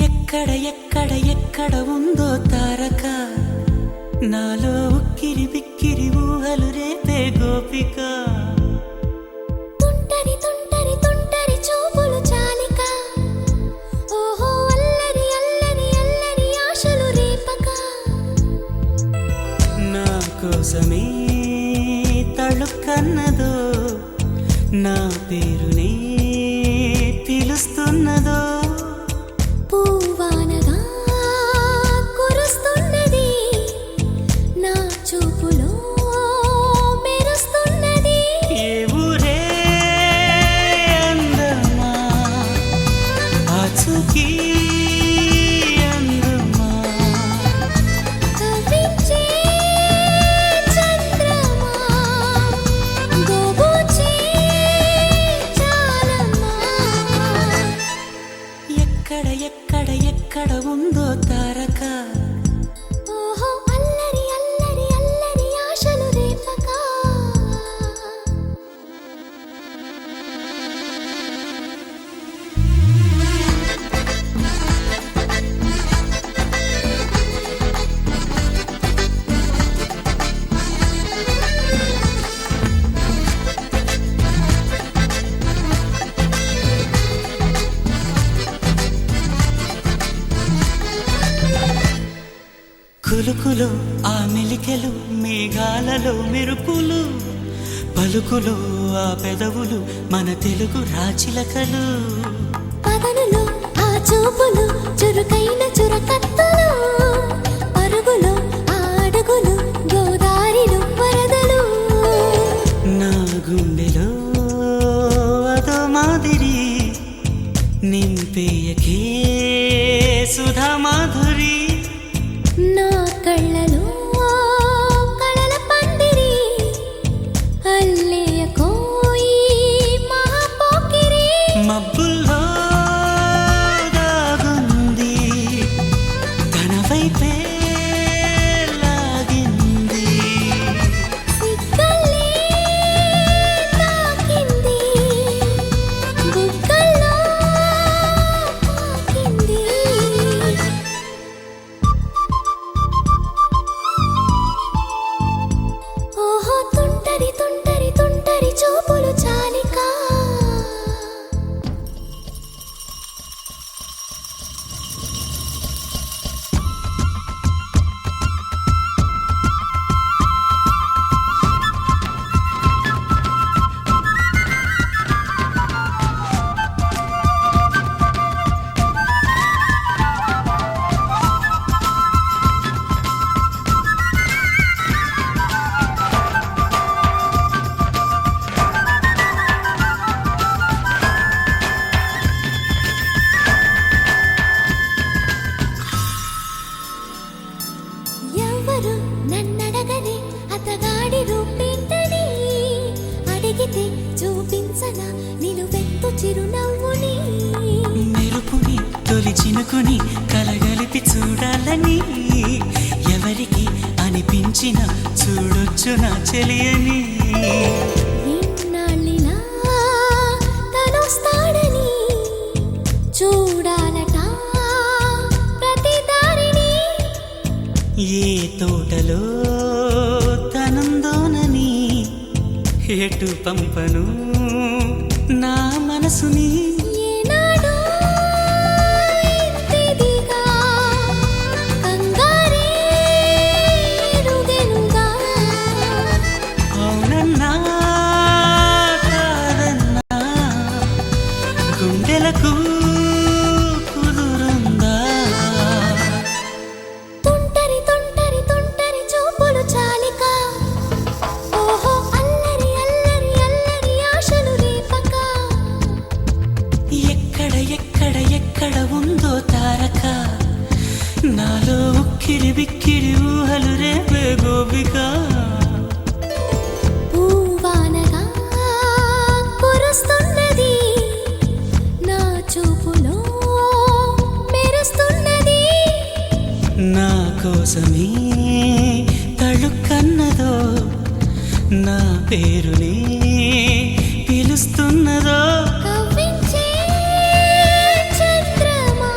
ఎక్కడ ఎక్కడ ఎక్కడ ఉందో తారక నాలో ఉక్కిరి బిక్కిరి ఊహలు రేపే గోపిక తుంటరి తుంటరి తుంటరి చూపులు చాలిక ఓహో అల్లరి అల్లరి అల్లరి ఆశలు రేపక నా కోసమే తళుక్కన్నదో నా పేరునే పిలుస్తున్నదో పూవానగా కురుస్తున్నది నా చూపులో మెరుస్తున్నది ఏ ఊరే అందమా ఆచూకీ అందమా కవ్వించే చంద్రమా గోబూచే చాలమ్మా ఎక్కడ ఎక్కడ ఎక్కడ ఉందో తారక ఓహో అల్లరి అల్లరి అల్లరి ఆశలు రేపక కులుకులో ఆ మెలికెలు మేఘాలలో మెరుపులు పలుకులో ఆ పెదవులు మన తెలుగు రాచిలకలు పదనులో ఆ చూపులు చురుకైన చురకత్తలు పరుగులో ఆ అడుగులు గోదారిలో వరదలు నా గుండెలో అదో మాదిరి నింపేయకే సుధా మాధురి నా కళ్ళలో కళల పందిరి అల్లేయ కోయి మహాపోకిరి మబ్బుల్లో దాగుంది తన వైపే లాగింది సిగ్గల్లే తాకింది బుగ్గల్లో తాకింది ఓహో తుంటరి తుంటరి తుంటరి చూపులు చాలిక ఎవరు నన్నడగనే అతగాడి రూపేంటని అడిగితే చూపించన నిలువెత్తు చిరునవ్వుని మెరుపుని తొలి చినుకుని కలగలిపి చూడాలని ఎవరికి అనిపించిన చూడొచ్చు నా చెలియని ఇన్నాళ్ళిలా తనొస్తాడని చూడాలట ప్రతి దారిని ఏ తోటలో తనందోనని ఎటు పంపను నా మనసుని ఏనాడో ఇంతిదిగా కంగారే ఎరుగెనుగా అవునన్నా కాదన్నా గుండెలకు కుదురుందా తుంటరి తుంటరి తుంటరి చూపులు చాలిక ఓహో అల్లరి అల్లరి అల్లరి ఆశలు రేపక ఎక్కడ ఎక్కడ ఎక్కడ ఉందో తారక నాలో ఉక్కిరి బిక్కిరి ఊహలు రేపే గోపిక పూవానగా కురుస్తున్నది నా చూపులో మెరుస్తున్నది నా కోసమే తళుక్కన్నదో నా పేరునే పిలుస్తున్నదో కవ్వించే చంద్రమా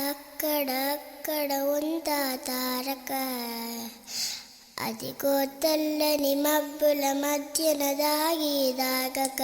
అక్కడక్కడ ఉందా తారక అదిగో తెల్లని మబ్బుల మధ్యన దాగి దాగక